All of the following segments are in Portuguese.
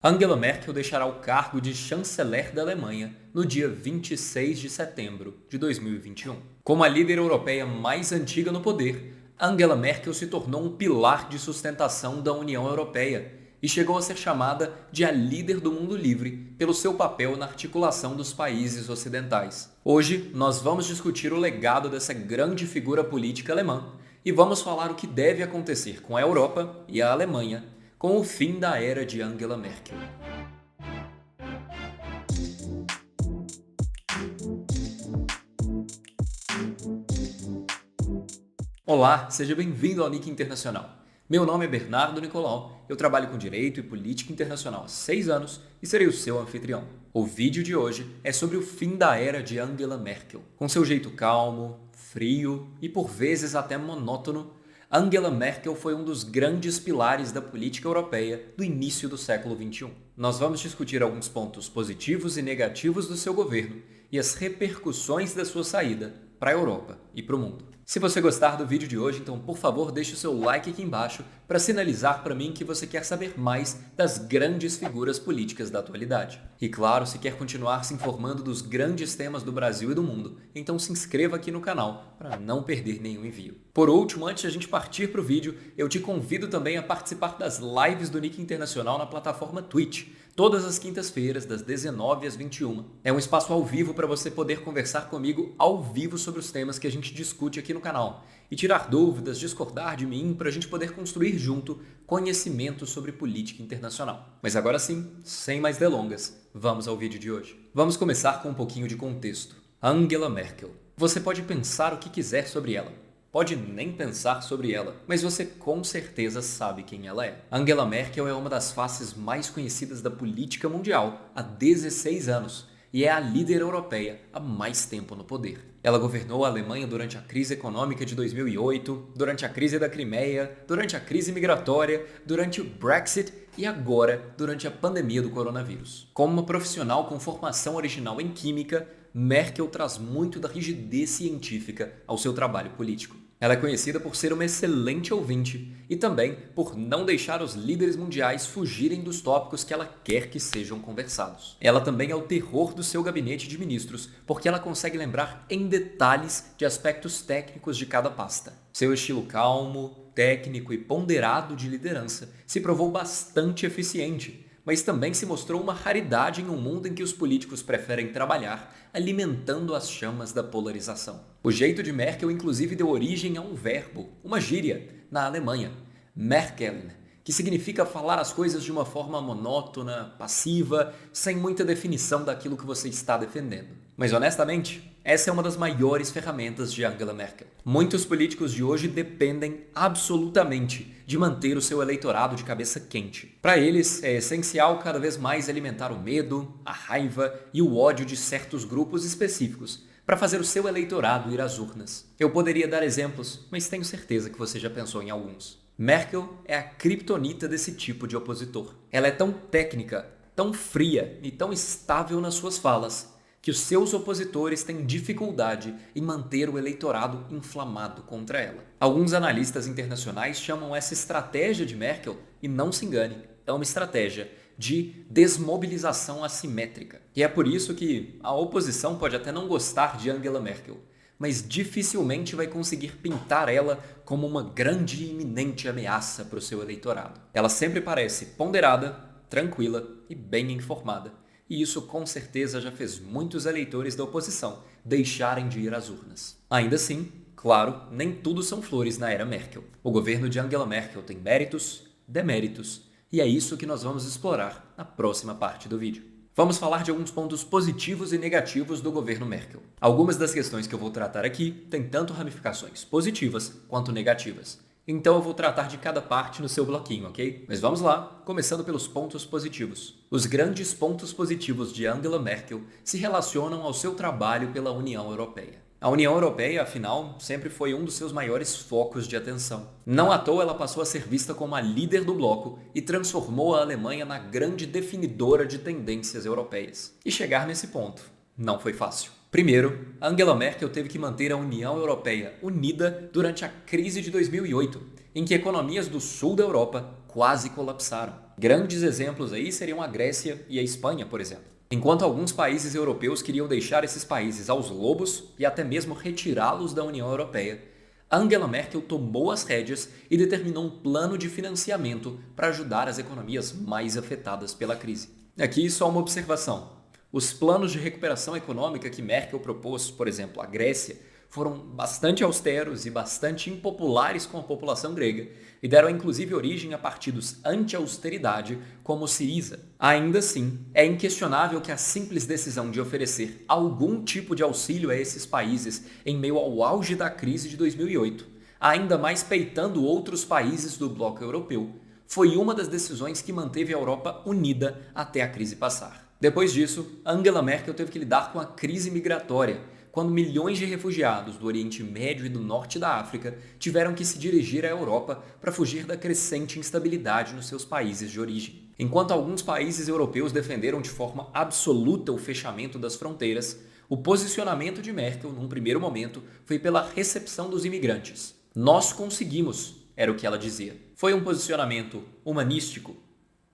Angela Merkel deixará o cargo de chanceler da Alemanha no dia 26 de setembro de 2021. Como a líder europeia mais antiga no poder, Angela Merkel se tornou um pilar de sustentação da União Europeia e chegou a ser chamada de a líder do mundo livre pelo seu papel na articulação dos países ocidentais. Hoje, nós vamos discutir o legado dessa grande figura política alemã e vamos falar o que deve acontecer com a Europa e a Alemanha com o fim da era de Angela Merkel. Olá, seja bem-vindo ao Nick Internacional. Meu nome é Bernardo Nicolau, eu trabalho com Direito e Política Internacional há 6 anos e serei o seu anfitrião. O vídeo de hoje é sobre o fim da era de Angela Merkel. Com seu jeito calmo, frio e por vezes até monótono, Angela Merkel foi um dos grandes pilares da política europeia do início do século XXI. Nós vamos discutir alguns pontos positivos e negativos do seu governo e as repercussões da sua saída para a Europa e para o mundo. Se você gostar do vídeo de hoje, então por favor deixe o seu like aqui embaixo para sinalizar para mim que você quer saber mais das grandes figuras políticas da atualidade. E claro, se quer continuar se informando dos grandes temas do Brasil e do mundo, então se inscreva aqui no canal para não perder nenhum envio. Por último, antes de a gente partir para o vídeo, eu te convido também a participar das lives do Nick Internacional na plataforma Twitch, todas as quintas-feiras, das 19 às 21. É um espaço ao vivo para você poder conversar comigo ao vivo sobre os temas que a gente discute aqui no canal e tirar dúvidas, discordar de mim, para a gente poder construir junto conhecimento sobre política internacional. Mas agora sim, sem mais delongas, vamos ao vídeo de hoje. Vamos começar com um pouquinho de contexto. Angela Merkel. Você pode pensar o que quiser sobre ela. Pode nem pensar sobre ela, mas você com certeza sabe quem ela é. Angela Merkel é uma das faces mais conhecidas da política mundial há 16 anos e é a líder europeia há mais tempo no poder. Ela governou a Alemanha durante a crise econômica de 2008, durante a crise da Crimeia, durante a crise migratória, durante o Brexit e agora durante a pandemia do coronavírus. Como uma profissional com formação original em química, Merkel traz muito da rigidez científica ao seu trabalho político. Ela é conhecida por ser uma excelente ouvinte e também por não deixar os líderes mundiais fugirem dos tópicos que ela quer que sejam conversados. Ela também é o terror do seu gabinete de ministros, porque ela consegue lembrar em detalhes de aspectos técnicos de cada pasta. Seu estilo calmo, técnico e ponderado de liderança se provou bastante eficiente, mas também se mostrou uma raridade em um mundo em que os políticos preferem trabalhar alimentando as chamas da polarização. O jeito de Merkel inclusive deu origem a um verbo, uma gíria, na Alemanha, Merkeln, que significa falar as coisas de uma forma monótona, passiva, sem muita definição daquilo que você está defendendo. Mas honestamente, essa é uma das maiores ferramentas de Angela Merkel. Muitos políticos de hoje dependem absolutamente de manter o seu eleitorado de cabeça quente. Para eles, é essencial cada vez mais alimentar o medo, a raiva e o ódio de certos grupos específicos para fazer o seu eleitorado ir às urnas. Eu poderia dar exemplos, mas tenho certeza que você já pensou em alguns. Merkel é a criptonita desse tipo de opositor. Ela é tão técnica, tão fria e tão estável nas suas falas que os seus opositores têm dificuldade em manter o eleitorado inflamado contra ela. Alguns analistas internacionais chamam essa estratégia de Merkel, e não se engane, é uma estratégia de desmobilização assimétrica. E é por isso que a oposição pode até não gostar de Angela Merkel, mas dificilmente vai conseguir pintar ela como uma grande e iminente ameaça para o seu eleitorado. Ela sempre parece ponderada, tranquila e bem informada. E isso com certeza já fez muitos eleitores da oposição deixarem de ir às urnas. Ainda assim, claro, nem tudo são flores na era Merkel. O governo de Angela Merkel tem méritos, deméritos, e é isso que nós vamos explorar na próxima parte do vídeo. Vamos falar de alguns pontos positivos e negativos do governo Merkel. Algumas das questões que eu vou tratar aqui têm tanto ramificações positivas quanto negativas. Então eu vou tratar de cada parte no seu bloquinho, ok? Mas vamos lá, começando pelos pontos positivos. Os grandes pontos positivos de Angela Merkel se relacionam ao seu trabalho pela União Europeia. A União Europeia, afinal, sempre foi um dos seus maiores focos de atenção. Não à toa ela passou a ser vista como a líder do bloco e transformou a Alemanha na grande definidora de tendências europeias. E chegar nesse ponto não foi fácil. Primeiro, Angela Merkel teve que manter a União Europeia unida durante a crise de 2008 em que economias do sul da Europa quase colapsaram. Grandes exemplos aí seriam a Grécia e a Espanha, por exemplo. Enquanto alguns países europeus queriam deixar esses países aos lobos e até mesmo retirá-los da União Europeia, Angela Merkel tomou as rédeas e determinou um plano de financiamento para ajudar as economias mais afetadas pela crise. Aqui só uma observação. Os planos de recuperação econômica que Merkel propôs, por exemplo, à Grécia, foram bastante austeros e bastante impopulares com a população grega e deram inclusive origem a partidos anti-austeridade como o Syriza. Ainda assim, é inquestionável que a simples decisão de oferecer algum tipo de auxílio a esses países em meio ao auge da crise de 2008, ainda mais peitando outros países do bloco europeu, foi uma das decisões que manteve a Europa unida até a crise passar. Depois disso, Angela Merkel teve que lidar com a crise migratória, quando milhões de refugiados do Oriente Médio e do Norte da África tiveram que se dirigir à Europa para fugir da crescente instabilidade nos seus países de origem. Enquanto alguns países europeus defenderam de forma absoluta o fechamento das fronteiras, o posicionamento de Merkel, num primeiro momento, foi pela recepção dos imigrantes. Nós conseguimos, era o que ela dizia. Foi um posicionamento humanístico?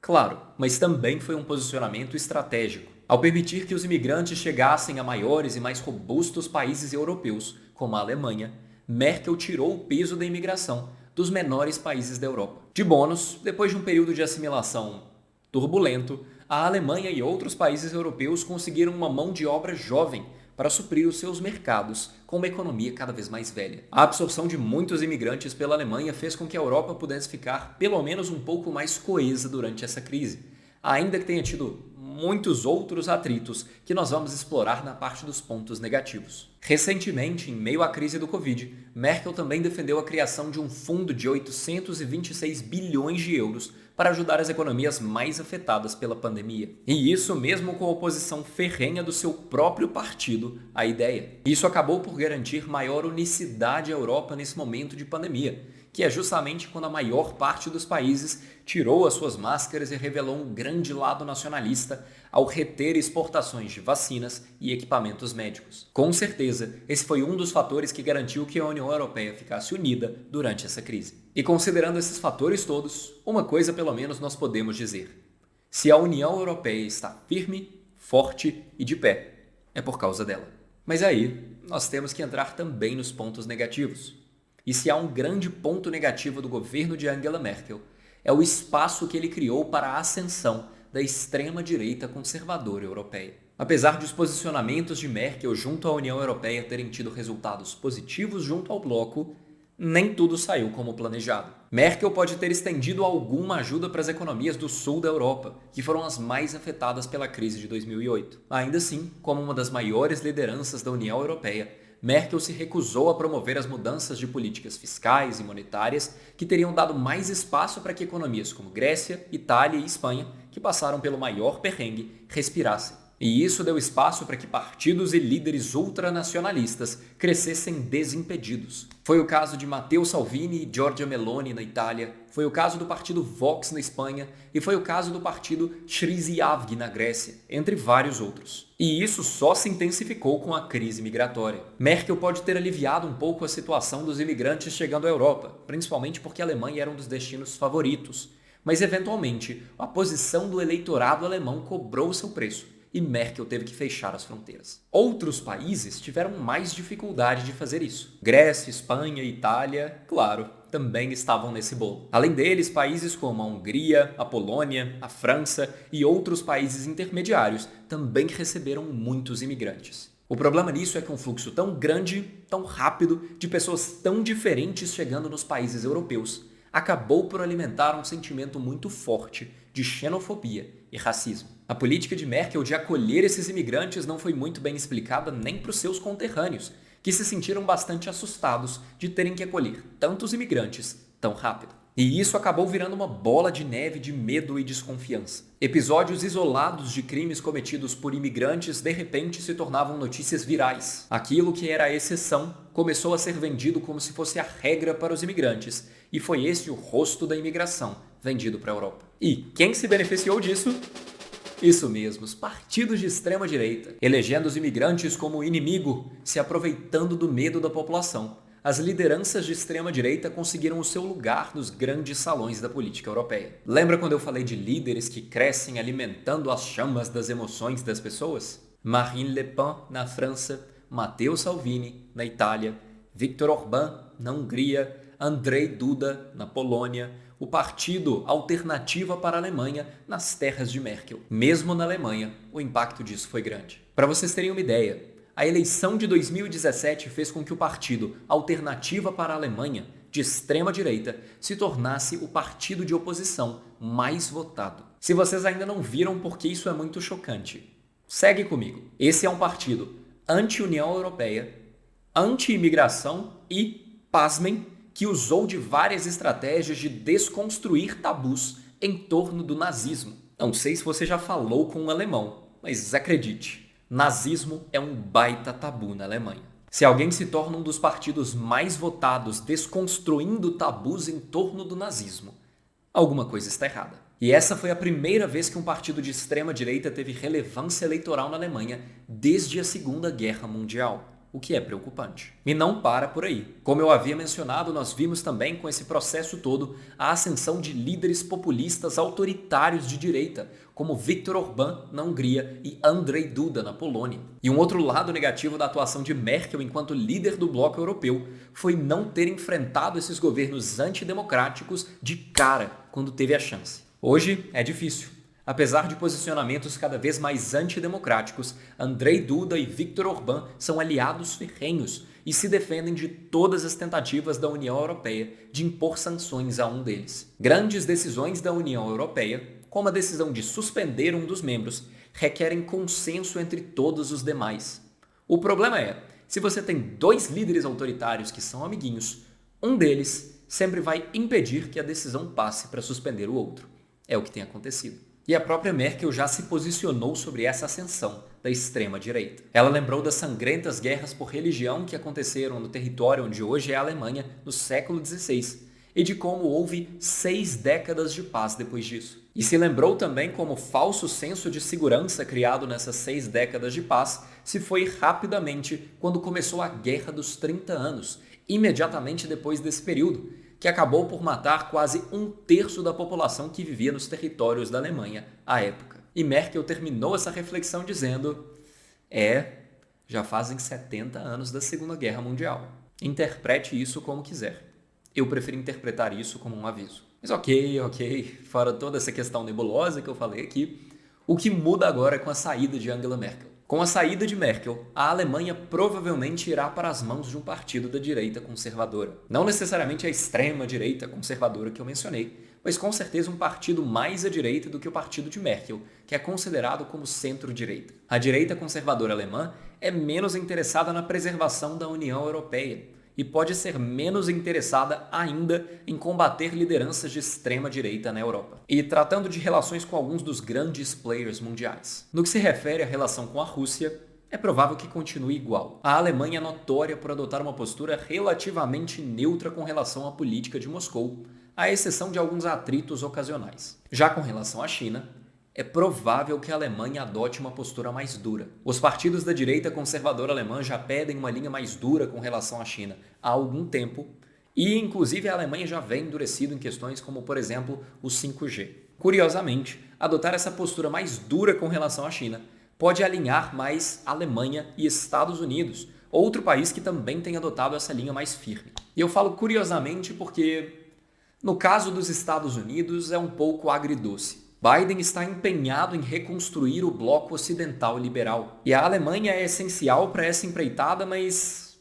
Claro, mas também foi um posicionamento estratégico. Ao permitir que os imigrantes chegassem a maiores e mais robustos países europeus, como a Alemanha, Merkel tirou o peso da imigração dos menores países da Europa. De bônus, depois de um período de assimilação turbulento, a Alemanha e outros países europeus conseguiram uma mão de obra jovem para suprir os seus mercados com uma economia cada vez mais velha. A absorção de muitos imigrantes pela Alemanha fez com que a Europa pudesse ficar pelo menos um pouco mais coesa durante essa crise, ainda que tenha tido muitos outros atritos que nós vamos explorar na parte dos pontos negativos. Recentemente, em meio à crise do Covid, Merkel também defendeu a criação de um fundo de 826 bilhões de euros para ajudar as economias mais afetadas pela pandemia. E isso mesmo com a oposição ferrenha do seu próprio partido à ideia. Isso acabou por garantir maior unicidade à Europa nesse momento de pandemia, que é justamente quando a maior parte dos países tirou as suas máscaras e revelou um grande lado nacionalista ao reter exportações de vacinas e equipamentos médicos. Com certeza, esse foi um dos fatores que garantiu que a União Europeia ficasse unida durante essa crise. E considerando esses fatores todos, uma coisa pelo menos nós podemos dizer: se a União Europeia está firme, forte e de pé, é por causa dela. Mas aí, nós temos que entrar também nos pontos negativos. E se há um grande ponto negativo do governo de Angela Merkel, é o espaço que ele criou para a ascensão da extrema-direita conservadora europeia. Apesar de os posicionamentos de Merkel junto à União Europeia terem tido resultados positivos junto ao bloco, nem tudo saiu como planejado. Merkel pode ter estendido alguma ajuda para as economias do sul da Europa, que foram as mais afetadas pela crise de 2008. Ainda assim, como uma das maiores lideranças da União Europeia, Merkel se recusou a promover as mudanças de políticas fiscais e monetárias que teriam dado mais espaço para que economias como Grécia, Itália e Espanha, que passaram pelo maior perrengue, respirassem. E isso deu espaço para que partidos e líderes ultranacionalistas crescessem desimpedidos. Foi o caso de Matteo Salvini e Giorgia Meloni na Itália, foi o caso do partido Vox na Espanha e foi o caso do partido Syriza na Grécia, entre vários outros. E isso só se intensificou com a crise migratória. Merkel pode ter aliviado um pouco a situação dos imigrantes chegando à Europa, principalmente porque a Alemanha era um dos destinos favoritos. Mas, eventualmente, a posição do eleitorado alemão cobrou seu preço e Merkel teve que fechar as fronteiras. Outros países tiveram mais dificuldade de fazer isso. Grécia, Espanha e Itália, claro, também estavam nesse bolo. Além deles, países como a Hungria, a Polônia, a França e outros países intermediários também receberam muitos imigrantes. O problema nisso é que um fluxo tão grande, tão rápido, de pessoas tão diferentes chegando nos países europeus, acabou por alimentar um sentimento muito forte de xenofobia e racismo. A política de Merkel de acolher esses imigrantes não foi muito bem explicada nem para os seus conterrâneos, que se sentiram bastante assustados de terem que acolher tantos imigrantes tão rápido. E isso acabou virando uma bola de neve de medo e desconfiança. Episódios isolados de crimes cometidos por imigrantes de repente se tornavam notícias virais. Aquilo que era a exceção começou a ser vendido como se fosse a regra para os imigrantes, e foi esse o rosto da imigração vendido para a Europa. E quem se beneficiou disso? Isso mesmo, os partidos de extrema-direita, elegendo os imigrantes como inimigo, se aproveitando do medo da população, as lideranças de extrema-direita conseguiram o seu lugar nos grandes salões da política europeia. Lembra quando eu falei de líderes que crescem alimentando as chamas das emoções das pessoas? Marine Le Pen, na França, Matteo Salvini, na Itália, Viktor Orbán, na Hungria, Andrzej Duda, na Polônia, o partido Alternativa para a Alemanha nas terras de Merkel. Mesmo na Alemanha, o impacto disso foi grande. Para vocês terem uma ideia, a eleição de 2017 fez com que o partido Alternativa para a Alemanha, de extrema-direita, se tornasse o partido de oposição mais votado. Se vocês ainda não viram porque isso é muito chocante, segue comigo. Esse é um partido anti-União Europeia, anti-imigração e, pasmem, que usou de várias estratégias de desconstruir tabus em torno do nazismo. Não sei se você já falou com um alemão, mas acredite, nazismo é um baita tabu na Alemanha. Se alguém se torna um dos partidos mais votados desconstruindo tabus em torno do nazismo, alguma coisa está errada. E essa foi a primeira vez que um partido de extrema-direita teve relevância eleitoral na Alemanha desde a Segunda Guerra Mundial, o que é preocupante. E não para por aí. Como eu havia mencionado, nós vimos também com esse processo todo a ascensão de líderes populistas autoritários de direita, como Viktor Orbán na Hungria e Andrzej Duda na Polônia. E um outro lado negativo da atuação de Merkel enquanto líder do bloco europeu foi não ter enfrentado esses governos antidemocráticos de cara quando teve a chance. Hoje é difícil. Apesar de posicionamentos cada vez mais antidemocráticos, Andrzej Duda e Viktor Orbán são aliados ferrenhos e se defendem de todas as tentativas da União Europeia de impor sanções a um deles. Grandes decisões da União Europeia, como a decisão de suspender um dos membros, requerem consenso entre todos os demais. O problema é, se você tem dois líderes autoritários que são amiguinhos, um deles sempre vai impedir que a decisão passe para suspender o outro. É o que tem acontecido. E a própria Merkel já se posicionou sobre essa ascensão da extrema-direita. Ela lembrou das sangrentas guerras por religião que aconteceram no território onde hoje é a Alemanha no século XVI e de como houve 6 décadas de paz depois disso. E se lembrou também como o falso senso de segurança criado nessas 6 décadas de paz se foi rapidamente quando começou a Guerra dos 30 anos, imediatamente depois desse período, que acabou por matar quase 1/3 da população que vivia nos territórios da Alemanha à época. E Merkel terminou essa reflexão dizendo: já fazem 70 anos da Segunda Guerra Mundial. Interprete isso como quiser. Eu prefiro interpretar isso como um aviso. Mas ok, fora toda essa questão nebulosa que eu falei aqui, o que muda agora é com a saída de Angela Merkel. Com a saída de Merkel, a Alemanha provavelmente irá para as mãos de um partido da direita conservadora. Não necessariamente a extrema-direita conservadora que eu mencionei, mas com certeza um partido mais à direita do que o partido de Merkel, que é considerado como centro-direita. A direita conservadora alemã é menos interessada na preservação da União Europeia e pode ser menos interessada ainda em combater lideranças de extrema-direita na Europa. E tratando de relações com alguns dos grandes players mundiais. No que se refere à relação com a Rússia, é provável que continue igual. A Alemanha é notória por adotar uma postura relativamente neutra com relação à política de Moscou, à exceção de alguns atritos ocasionais. Já com relação à China, é provável que a Alemanha adote uma postura mais dura. Os partidos da direita conservadora alemã já pedem uma linha mais dura com relação à China há algum tempo, e inclusive a Alemanha já vem endurecido em questões como, por exemplo, o 5G. Curiosamente, adotar essa postura mais dura com relação à China pode alinhar mais Alemanha e Estados Unidos, outro país que também tem adotado essa linha mais firme. E eu falo curiosamente porque, no caso dos Estados Unidos, é um pouco agridoce. Biden está empenhado em reconstruir o bloco ocidental liberal. E a Alemanha é essencial para essa empreitada, mas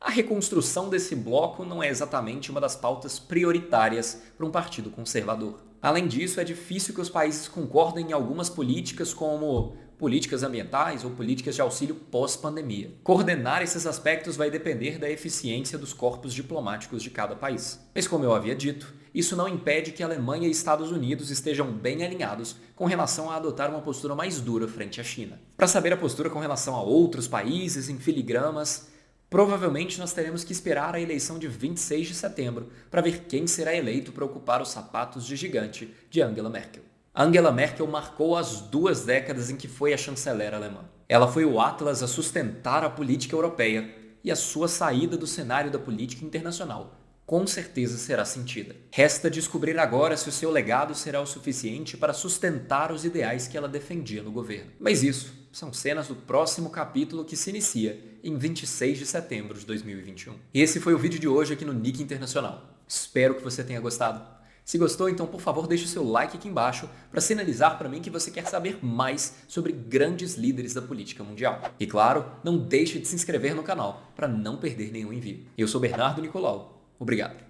a reconstrução desse bloco não é exatamente uma das pautas prioritárias para um partido conservador. Além disso, é difícil que os países concordem em algumas políticas como políticas ambientais ou políticas de auxílio pós-pandemia. Coordenar esses aspectos vai depender da eficiência dos corpos diplomáticos de cada país. Mas como eu havia dito, isso não impede que a Alemanha e Estados Unidos estejam bem alinhados com relação a adotar uma postura mais dura frente à China. Para saber a postura com relação a outros países em filigramas, provavelmente nós teremos que esperar a eleição de 26 de setembro para ver quem será eleito para ocupar os sapatos de gigante de Angela Merkel. Angela Merkel marcou as 2 décadas em que foi a chanceler alemã. Ela foi o Atlas a sustentar a política europeia e a sua saída do cenário da política internacional com certeza será sentida. Resta descobrir agora se o seu legado será o suficiente para sustentar os ideais que ela defendia no governo. Mas isso são cenas do próximo capítulo que se inicia em 26 de setembro de 2021. Esse foi o vídeo de hoje aqui no Nick Internacional. Espero que você tenha gostado. Se gostou, então, por favor, deixe o seu like aqui embaixo para sinalizar para mim que você quer saber mais sobre grandes líderes da política mundial. E claro, não deixe de se inscrever no canal para não perder nenhum envio. Eu sou Bernardo Nicolau. Obrigado.